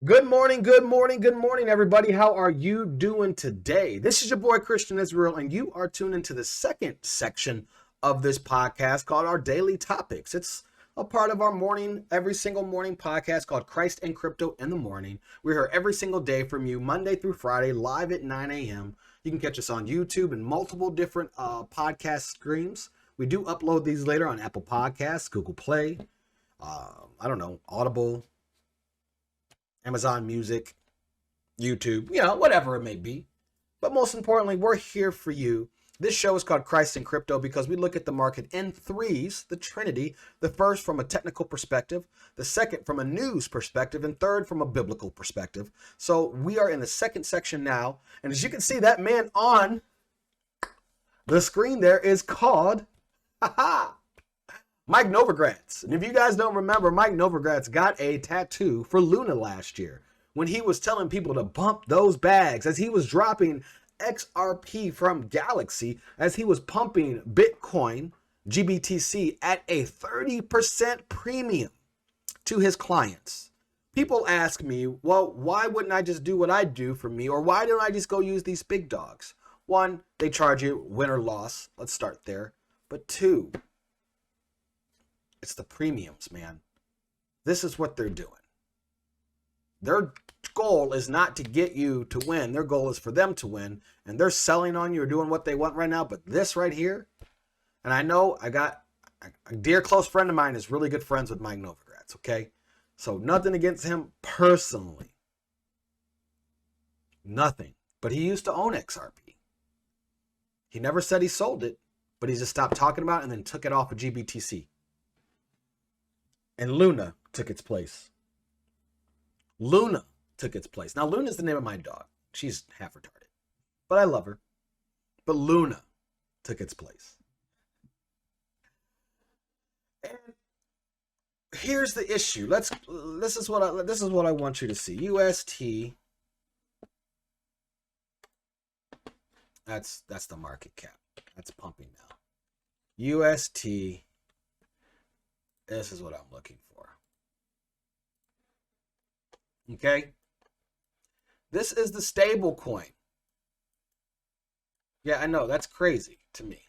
Good morning, good morning, good morning, everybody. How are you doing today? This is your boy Christian Israel, and you are tuned into the second section of this podcast called our Daily Topics. It's a part of our morning, every single morning podcast called Christ and Crypto in the Morning. We're here every single day from you, Monday through Friday, live at 9 a.m. You can catch us on YouTube and multiple different podcast streams. We do upload these later on Apple Podcasts, Google Play, Audible, Amazon Music, YouTube, whatever it may be. But most importantly, we're here for you. This show is called Christ and Crypto because we look at the market in threes, the Trinity. The first from a technical perspective, the second from a news perspective, and third from a biblical perspective. So we are in the second section now. And as you can see, that man on the screen there is called Mike Novogratz. And if you guys don't remember, Mike Novogratz got a tattoo for Luna last year when he was telling people to bump those bags as he was dropping XRP from Galaxy, as he was pumping Bitcoin, GBTC, at a 30% premium to his clients. People ask me, well, why wouldn't I just do what I do for me? Or why don't I just go use these big dogs? One, they charge you win or loss. Let's start there. But two, it's the premiums, man. This is what they're doing. Their goal is not to get you to win. Their goal is for them to win. And they're selling on you or doing what they want right now. But this right here, and I know I got a dear close friend of mine is really good friends with Mike Novogratz, okay? So nothing against him personally. Nothing. But he used to own XRP. He never said he sold it, but he just stopped talking about it and then took it off of GBTC. And Luna took its place. Luna took its place. Now, Luna is the name of my dog. She's half retarded, but I love her. But Luna took its place. And here's the issue. This is what I want you to see. UST. That's the market cap. That's pumping now. UST. This is what I'm looking for. Okay. This is the stable coin. Yeah, I know. That's crazy to me.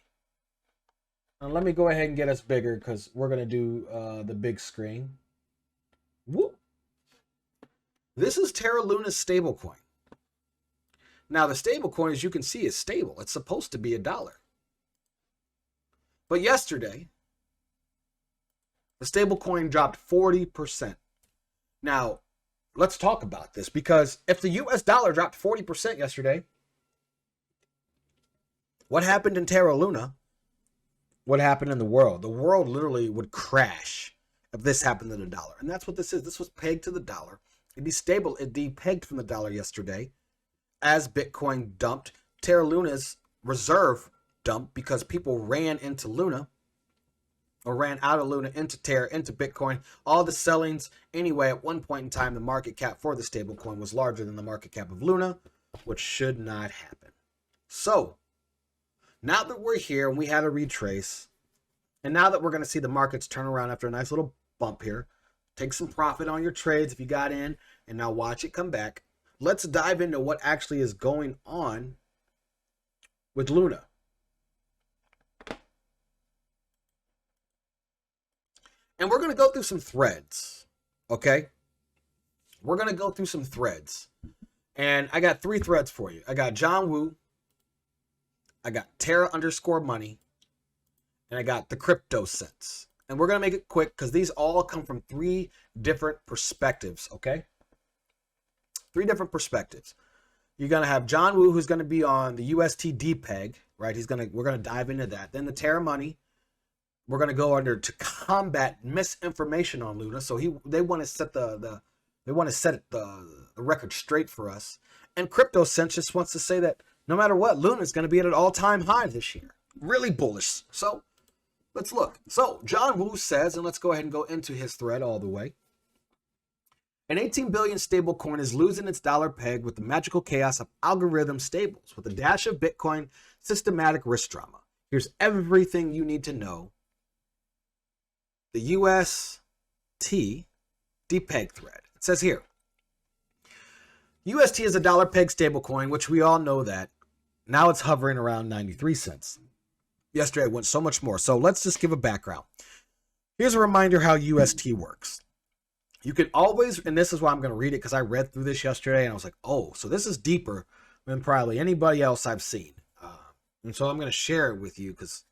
And let me go ahead and get us bigger because we're going to do the big screen. Whoop. This is Terra Luna's stable coin. Now, the stable coin, as you can see, is stable. It's supposed to be $1. But yesterday, the stable coin dropped 40%. Now, let's talk about this because if the US dollar dropped 40% yesterday, what happened in Terra Luna? What happened in the world? The world literally would crash if this happened to the dollar. And that's what this is. This was pegged to the dollar. It depegged from the dollar yesterday as Bitcoin dumped. Terra Luna's reserve dumped because people ran into Luna. Or ran out of Luna into Terra, into Bitcoin. All the sellings. Anyway, at one point in time, the market cap for the stablecoin was larger than the market cap of Luna, which should not happen. So, now that we're here and we had a retrace, and now that we're going to see the markets turn around after a nice little bump here, take some profit on your trades if you got in, and now watch it come back. Let's dive into what actually is going on with Luna. And we're going to go through some threads, okay? We're going to go through some threads. And I got 3 threads for you. I got John Woo. I got Terra_money. And I got the Crypto Sense. And we're going to make it quick because these all come from 3 different perspectives, okay? 3 different perspectives. You're going to have John Woo, who's going to be on the UST DPEG, right? We're going to dive into that. Then the Terra Money. We're going to go under to combat misinformation on Luna. So they want to set the record straight for us. And Crypto Sense just wants to say that no matter what, Luna is going to be at an all-time high this year. Really bullish. So let's look. So John Woo says, and let's go ahead and go into his thread all the way. An 18 billion stablecoin is losing its dollar peg with the magical chaos of algorithm stables with a dash of Bitcoin systematic risk drama. Here's everything you need to know. The UST DPEG thread. It says here, UST is a dollar peg stablecoin, which we all know that. Now it's hovering around 93 cents. Yesterday it went so much more. So let's just give a background. Here's a reminder how UST works. You can always, and this is why I'm going to read it because I read through this yesterday and I was like, oh, so this is deeper than probably anybody else I've seen. And so I'm going to share it with you because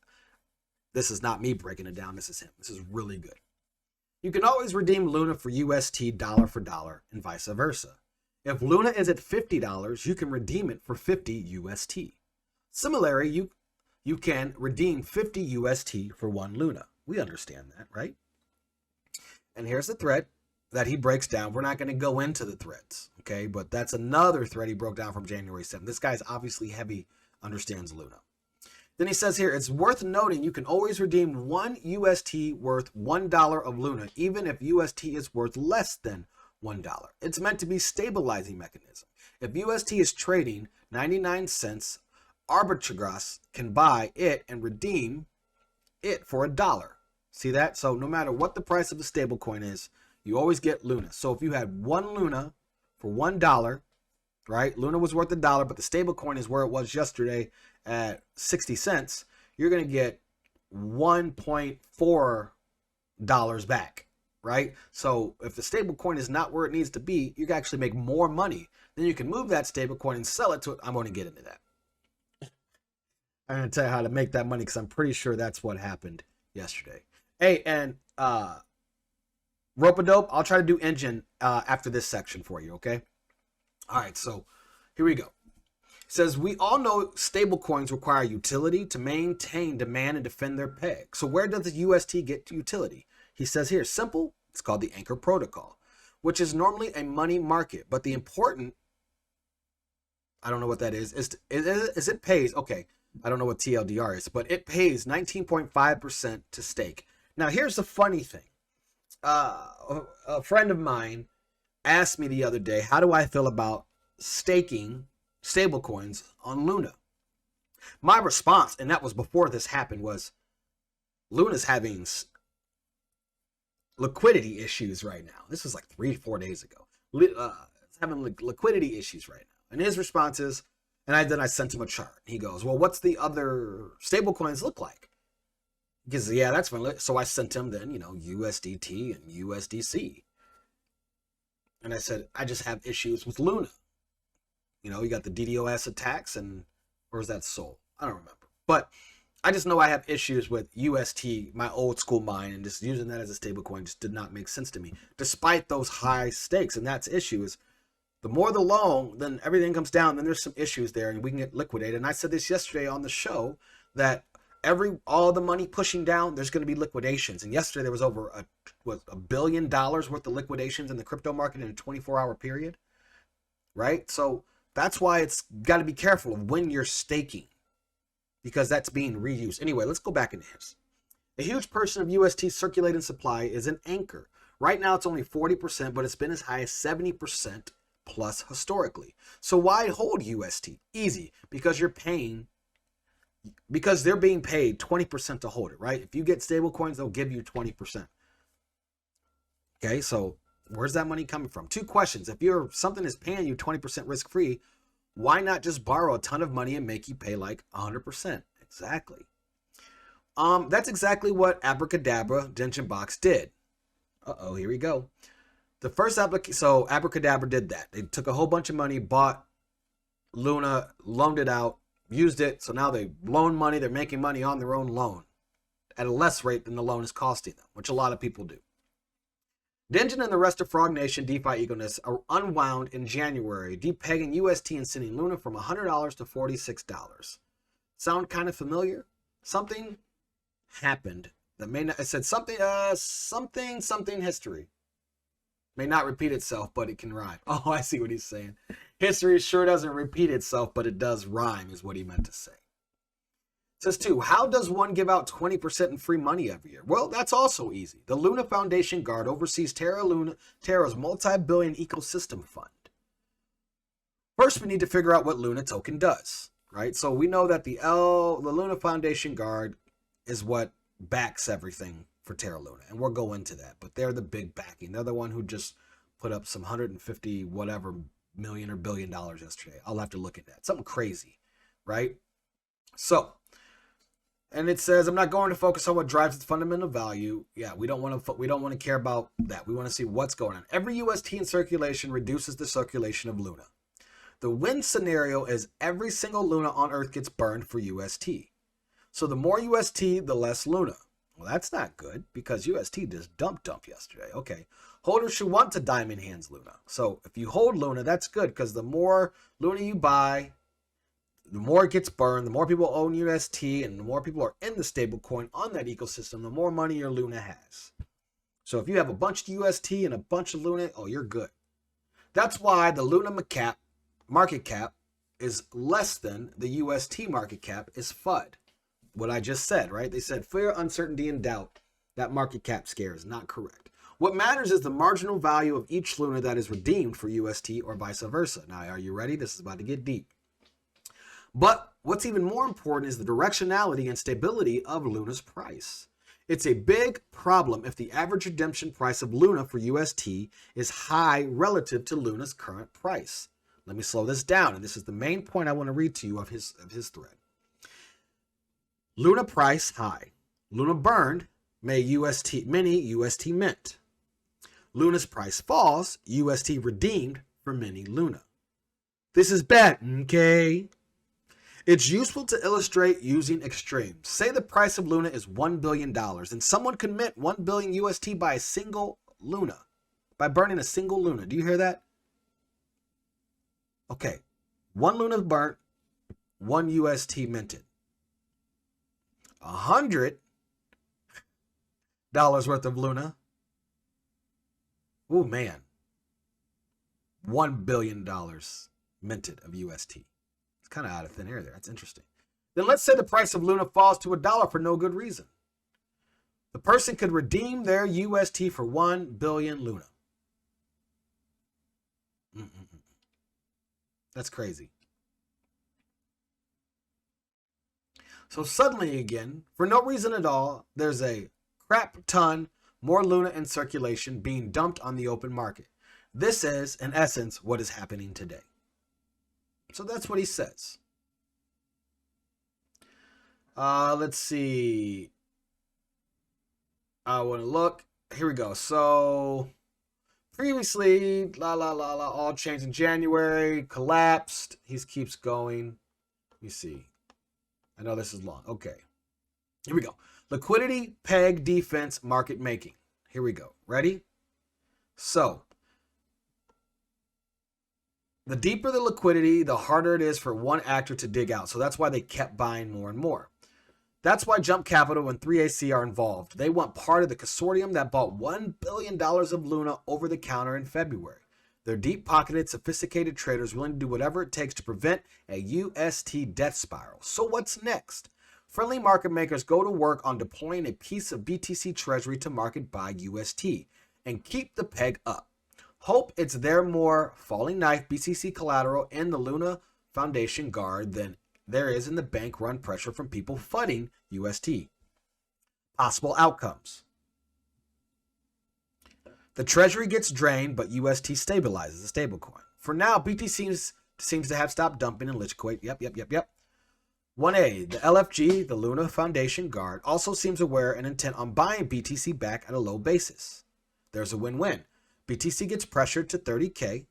this is not me breaking it down. This is him. This is really good. You can always redeem Luna for UST dollar for dollar and vice versa. If Luna is at $50, you can redeem it for 50 UST. Similarly, you can redeem 50 UST for 1 Luna. We understand that, right? And here's the thread that he breaks down. We're not going to go into the threads, okay? But that's another thread he broke down from January 7th. This guy's obviously heavy, understands Luna. Then he says here, it's worth noting you can always redeem 1 UST worth $1 of Luna, even if UST is worth less than $1. It's meant to be stabilizing mechanism. If UST is trading 99 cents, Arbitragras can buy it and redeem it for $1. See that? So no matter what the price of the stable coin is, you always get Luna. So if you had 1 Luna for $1, right? Luna was worth $1, but the stable coin is where it was yesterday at 60 cents. You're going to get $1.4 back, right? So if the stable coin is not where it needs to be, you can actually make more money. Then you can move that stable coin and sell it to it. I'm going to get into that. I'm going to tell you how to make that money because I'm pretty sure that's what happened yesterday. Hey, and Rope-a-dope, I'll try to do engine after this section for you, okay? All right, so here we go. It says, we all know stable coins require utility to maintain demand and defend their peg. So where does the UST get utility? He says here, simple, it's called the anchor protocol, which is normally a money market. But the important, I don't know what that is it pays, okay, I don't know what TLDR is, but it pays 19.5% to stake. Now, here's the funny thing. A friend of mine asked me the other day, how do I feel about staking stablecoins on Luna? My response, and that was before this happened, was Luna's having liquidity issues right now. This was like 3-4 days ago. It's having liquidity issues right now. And his response is, and then I sent him a chart. He goes, well, what's the other stablecoins look like? Because, yeah, that's fine. So I sent him then, USDT and USDC. And I said, I just have issues with Luna. You got the DDoS attacks and, or is that Sol? I don't remember. But I just know I have issues with UST, my old school mine, and just using that as a stable coin just did not make sense to me, despite those high stakes. And that's the issue is the more the long, then everything comes down, then there's some issues there and we can get liquidated. And I said this yesterday on the show that all the money pushing down, there's going to be liquidations. And yesterday there was over $1 billion worth of liquidations in the crypto market in a 24-hour period, right? So that's why it's got to be careful of when you're staking because that's being reused. Anyway, let's go back into this. A huge portion of UST circulating supply is an anchor. Right now it's only 40%, but it's been as high as 70% plus historically. So why hold UST? Easy, because they're being paid 20% to hold it, right? If you get stable coins, they'll give you 20%. Okay, so where's that money coming from? 2 questions. If something is paying you 20% risk-free, why not just borrow a ton of money and make you pay like 100%? Exactly. That's exactly what Abracadabra Dungeon Box did. Uh-oh, here we go. The first so Abracadabra did that. They took a whole bunch of money, bought Luna, loaned it out, used it, so now they loan money, they're making money on their own loan at a less rate than the loan is costing them, which a lot of people do. Dengen and the rest of Frog Nation DeFi Eagleness are unwound in January, depegging UST and sending Luna from $100 to $46. Sound kind of familiar? Something happened that may not, it said something history. May not repeat itself, but it can rhyme. Oh, I see what he's saying. History sure doesn't repeat itself, but it does rhyme, is what he meant to say. It says 2, how does one give out 20% in free money every year? Well, that's also easy. The Luna Foundation Guard oversees Terra's multi-billion ecosystem fund. First, we need to figure out what Luna token does, right? So we know that the Luna Foundation Guard is what backs everything for Terra Luna, and we'll go into that, but they're the big backing. They're the one who just put up some 150 whatever million or $1 billion yesterday. I'll have to look at that. Something crazy, right? So, and it says, I'm not going to focus on what drives its fundamental value. Yeah, we don't want to care about that. We want to see what's going on. Every UST in circulation reduces the circulation of Luna. The win scenario is every single Luna on Earth gets burned for UST. So the more UST, the less Luna. Well, that's not good because UST just dump yesterday. Okay. Holders should want to diamond hands Luna. So if you hold Luna, that's good because the more Luna you buy, the more it gets burned, the more people own UST, and the more people are in the stablecoin on that ecosystem, the more money your Luna has. So if you have a bunch of UST and a bunch of Luna, oh, you're good. That's why the Luna market cap is less than the UST market cap is FUD. What I just said, right? They said fear, uncertainty, and doubt. That market cap scare is not correct. What matters is the marginal value of each Luna that is redeemed for UST or vice versa. Now, are you ready? This is about to get deep. But what's even more important is the directionality and stability of Luna's price. It's a big problem if the average redemption price of Luna for UST is high relative to Luna's current price. Let me slow this down, and this is the main point I want to read to you of his thread. Luna price high. Luna burned, many UST mint. Luna's price falls, UST redeemed for many Luna. This is bad, okay? It's useful to illustrate using extremes. Say the price of Luna is $1 billion, and someone can mint 1 billion UST by a single Luna, by burning a single Luna. Do you hear that? Okay, 1 Luna burnt, 1 UST minted. $100 worth of Luna. Oh man, $1 billion minted of UST. It's kind of out of thin air there. That's interesting. Then let's say the price of Luna falls to $1 for no good reason. The person could redeem their UST for 1 billion Luna. That's crazy. So suddenly again, for no reason at all, there's a crap ton more Luna in circulation being dumped on the open market. This is, in essence, what is happening today. So that's what he says. Let's see. I want to look. Here we go. So previously, all changed in January, collapsed. He keeps going. Let me see. I know this is long. Okay. Here we go. Liquidity, peg, defense, market making. Here we go. Ready? So, the deeper the liquidity, the harder it is for one actor to dig out. So that's why they kept buying more and more. That's why Jump Capital and 3AC are involved. They want part of the consortium that bought $1 billion of Luna over the counter in February. They're deep-pocketed, sophisticated traders willing to do whatever it takes to prevent a UST death spiral. So what's next? Friendly market makers go to work on deploying a piece of BTC Treasury to market buy UST and keep the peg up. Hope it's their more falling knife BCC collateral in the Luna Foundation guard than there is in the bank run pressure from people fudding UST. Possible outcomes. The Treasury gets drained, but UST stabilizes the stablecoin. For now, BTC seems to have stopped dumping and liquidate. Yep. 1A, the LFG, the Luna Foundation Guard, also seems aware and intent on buying BTC back at a low basis. There's a win-win. BTC gets pressured to 30K,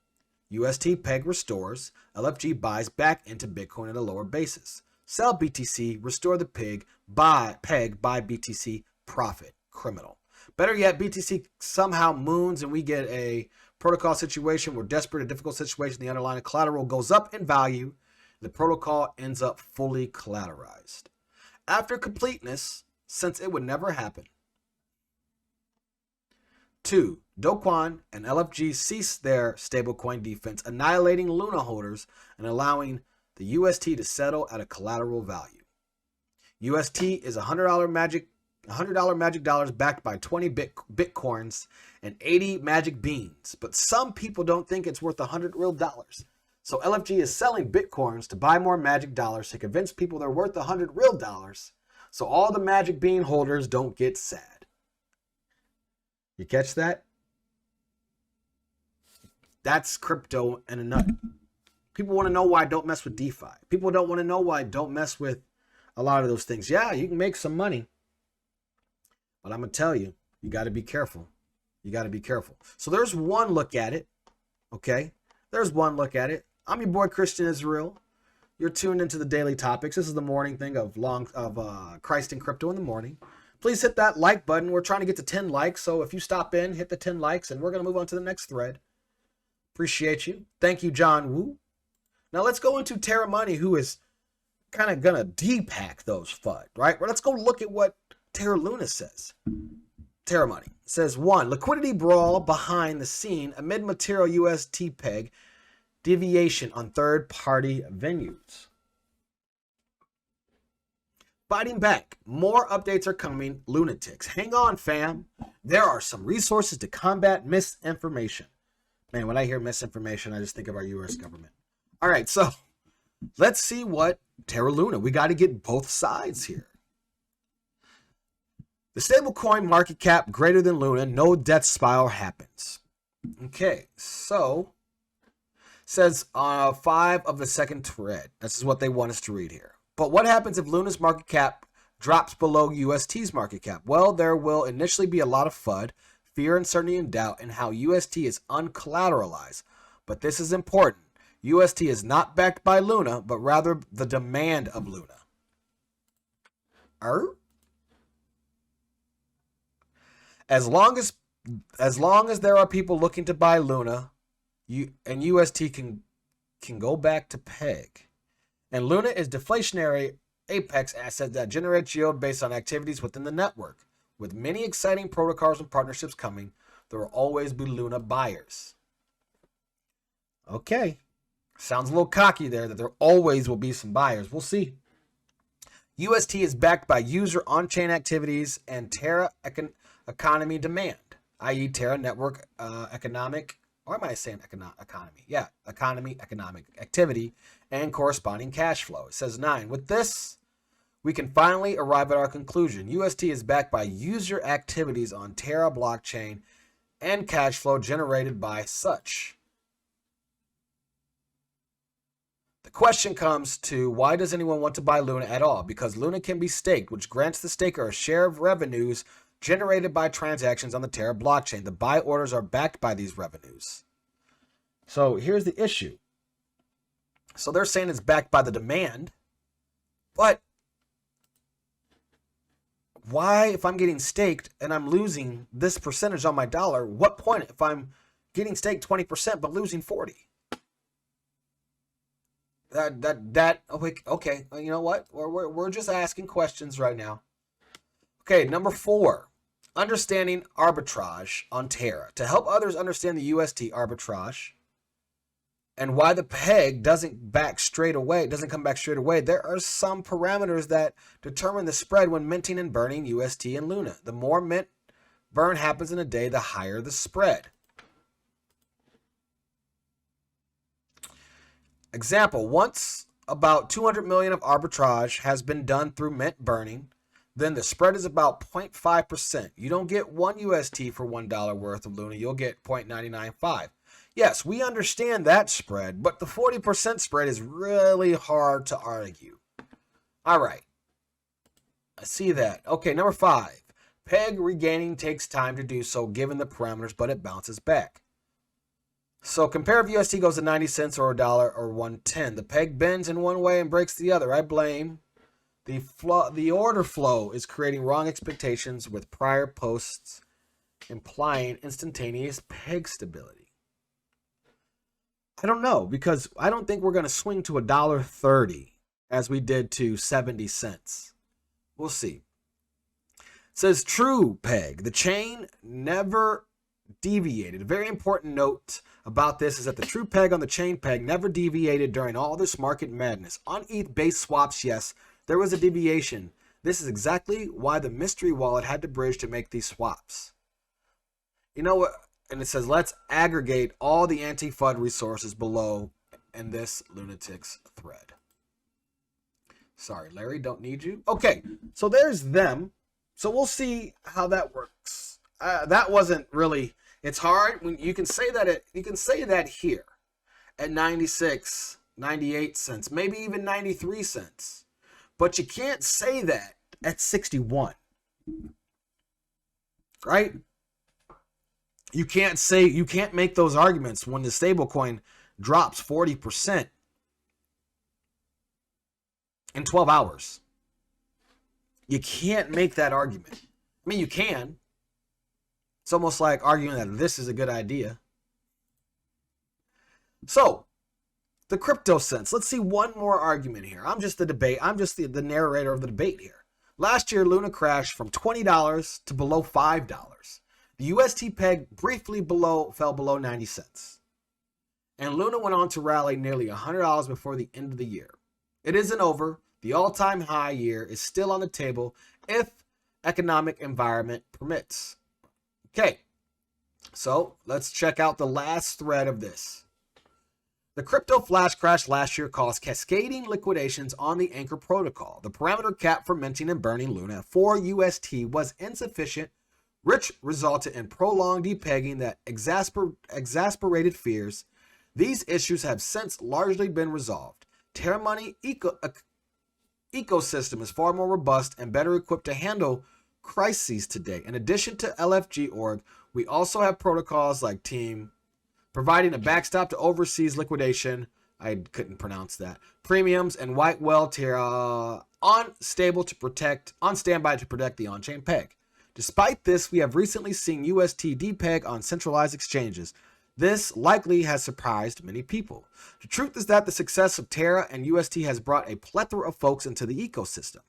UST peg restores, LFG buys back into Bitcoin at a lower basis. Sell BTC, restore the peg, buy BTC, profit, criminal. Better yet, BTC somehow moons and we get a protocol situation where desperate, a difficult situation, the underlying collateral goes up in value. The protocol ends up fully collateralized. After completeness, since it would never happen. 2. Do Kwon and LFG cease their stablecoin defense, annihilating Luna holders and allowing the UST to settle at a collateral value. UST is $100 magic dollars backed by 20 bitcoins and 80 magic beans, but some people don't think it's worth 100 real dollars. So LFG is selling bitcoins to buy more magic dollars to convince people they're worth 100 real dollars, so all the magic bean holders don't get sad. You catch that? That's crypto in a nut. People want to know why I don't mess with DeFi. People don't want to know why I don't mess with a lot of those things. Yeah, you can make some money, but I'm going to tell you, you got to be careful. You got to be careful. So there's one look at it. Okay. There's one look at it. I'm your boy, Christian Israel. You're tuned into the Daily Topics. This is the morning thing of Christ and Crypto in the morning. Please hit that like button. We're trying to get to 10 likes. So if you stop in, hit the 10 likes, and we're going to move on to the next thread. Appreciate you. Thank you, John Woo. Now let's go into Terra Money, who is kind of going to depack those FUD, right? Well, let's go look at what Terra Luna says. Terra Money says, 1, liquidity brawl behind the scene amid material UST peg deviation on third-party venues. Fighting back. More updates are coming. LUNAatics. Hang on, fam. There are some resources to combat misinformation. Man, when I hear misinformation, I just think of our U.S. government. All right, so let's see what Terra Luna. We got to get both sides here. The stablecoin market cap greater than Luna. No death spiral happens. Okay, so says 5 of the second thread. This is what they want us to read here. But what happens if Luna's market cap drops below UST's market cap? Well, there will initially be a lot of FUD, fear, uncertainty, and doubt in how UST is uncollateralized. But this is important. UST is not backed by Luna, but rather the demand of Luna. As long as there are people looking to buy Luna, and UST can go back to peg. And Luna is deflationary apex asset that generates yield based on activities within the network. With many exciting protocols and partnerships coming, there will always be Luna buyers. Okay. Sounds a little cocky there that there always will be some buyers. We'll see. UST is backed by user on-chain activities and Terra economy demand, i.e. Terra network economic, or am I saying economy? Yeah, economy, economic activity, and corresponding cash flow. It says 9. With this, we can finally arrive at our conclusion. UST is backed by user activities on Terra blockchain and cash flow generated by such. The question comes to, why does anyone want to buy Luna at all? Because Luna can be staked, which grants the staker a share of revenues generated by transactions on the Terra blockchain. The buy orders are backed by these revenues. So here's the issue. So they're saying it's backed by the demand, but why, if I'm getting staked and I'm losing this percentage on my dollar, what point if I'm getting staked 20% but losing 40? Okay, you know what? We're just asking questions right now. Okay, number 4, understanding arbitrage on Terra. To help others understand the UST arbitrage and why the peg doesn't come back straight away, there are some parameters that determine the spread when minting and burning UST and Luna. The more mint burn happens in a day, the higher the spread. Example, once about 200 million of arbitrage has been done through mint burning, then the spread is about 0.5%. You don't get 1 UST for $1 worth of Luna, you'll get 0.995. Yes, we understand that spread, but the 40% spread is really hard to argue. All right, I see that. Okay, number 5, peg regaining takes time to do so given the parameters, but it bounces back. So compare if UST goes to 90 cents or $1 or 110. The peg bends in one way and breaks the other. I blame the order flow is creating wrong expectations with prior posts implying instantaneous peg stability. I don't know, because I don't think we're going to swing to $1.30 as we did to 70 cents. We'll see. It says true peg. The chain never deviated. A very important note about this is that the true peg on the chain peg never deviated during all this market madness. On ETH based swaps, yes, there was a deviation. This is exactly why the mystery wallet had to bridge to make these swaps. You know what? And it says, let's aggregate all the anti-FUD resources below in this LUNAatics thread. Sorry, Larry, don't need you. Okay, so there's them. So we'll see how that works. That wasn't really It's hard when you can say that here at 96, 98 cents, maybe even 93 cents. But you can't say that at 61. Right? You can't make those arguments when the stablecoin drops 40% in 12 hours. You can't make that argument. I mean, you can. It's almost like arguing that this is a good idea. So, the crypto sense. Let's see one more argument here. I'm just the narrator of the debate here. Last year, Luna crashed from $20 to below $5. The UST peg briefly fell below 90 cents. And Luna went on to rally nearly $100 before the end of the year. It isn't over. The all-time high year is still on the table if economic environment permits. Okay, so let's check out the last thread of this. The crypto flash crash last year caused cascading liquidations on the Anchor protocol. The parameter cap for minting and burning Luna at 4 UST was insufficient, which resulted in prolonged depegging that exasperated fears. These issues have since largely been resolved. Terra Money ecosystem is far more robust and better equipped to handle crises today. In addition to LFG.org, we also have protocols like Team, providing a backstop to overseas liquidation. I couldn't pronounce that. Premiums and White Whale Terra on standby to protect the on-chain peg. Despite this, we have recently seen UST depeg on centralized exchanges. This likely has surprised many people. The truth is that the success of Terra and UST has brought a plethora of folks into the ecosystem.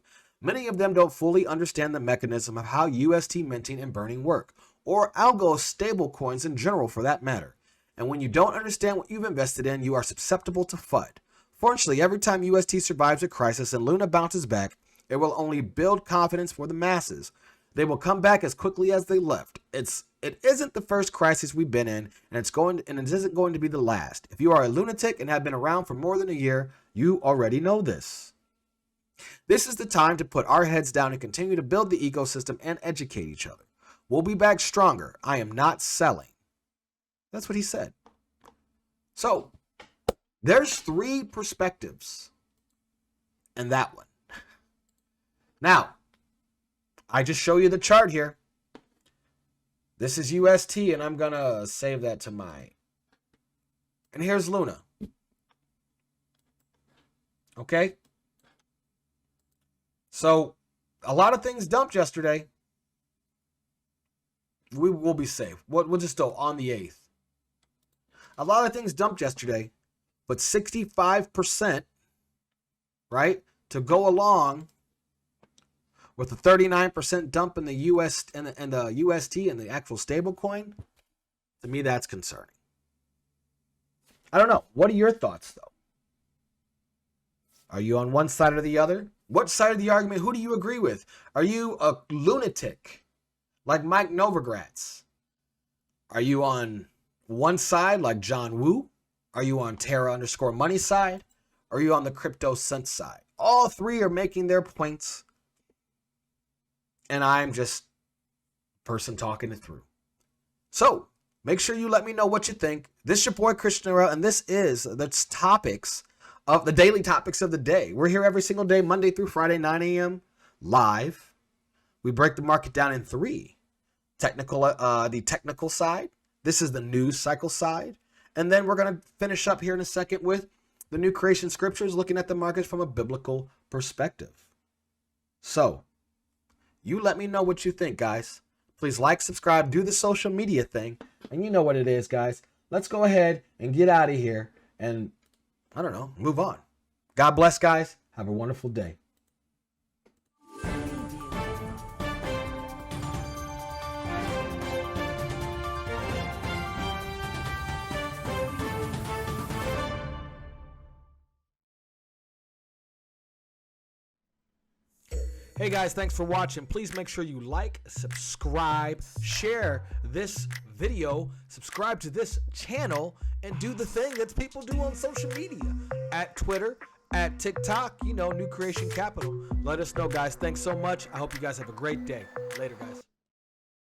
Many of them don't fully understand the mechanism of how UST minting and burning work, or algo stablecoins in general for that matter. And when you don't understand what you've invested in, you are susceptible to FUD. Fortunately, every time UST survives a crisis and Luna bounces back, it will only build confidence for the masses. They will come back as quickly as they left. It isn't the first crisis we've been in, and it isn't going to be the last. If you are a lunatic and have been around for more than a year, you already know this. This is the time to put our heads down and continue to build the ecosystem and educate each other. We'll be back stronger. I am not selling. That's what he said. So, there's 3 perspectives in that one. Now, I just show you the chart here. This is UST, and I'm going to save that to my... And here's Luna. Okay? So, a lot of things dumped yesterday. We will be safe. We'll just go on the 8th. A lot of things dumped yesterday, but 65%, right, to go along with the 39% dump in the US and the UST and the actual stablecoin, to me that's concerning. I don't know. What are your thoughts though? Are you on one side or the other? What side of the argument? Who do you agree with? Are you a lunatic like Mike Novogratz? Are you on one side like John Woo? Are you on Terra_money side? Are you on the crypto sense side? All 3 are making their points. And I'm just a person talking it through. So, make sure you let me know what you think. This is your boy Christian Arel, and this is the topics of the daily topics of the day. We're here every single day, Monday through Friday, 9 a.m. live. We break the market down in 3. The technical side. This is the news cycle side. And then we're going to finish up here in a second with the new creation scriptures, looking at the markets from a biblical perspective. So, you let me know what you think, guys. Please like, subscribe, do the social media thing. And you know what it is, guys. Let's go ahead and get out of here and, I don't know, move on. God bless, guys. Have a wonderful day. Hey guys, thanks for watching. Please make sure you like, subscribe, share this video, subscribe to this channel, and do the thing that people do on social media. At Twitter, at TikTok, New Creation Capital. Let us know, guys. Thanks so much. I hope you guys have a great day. Later, guys.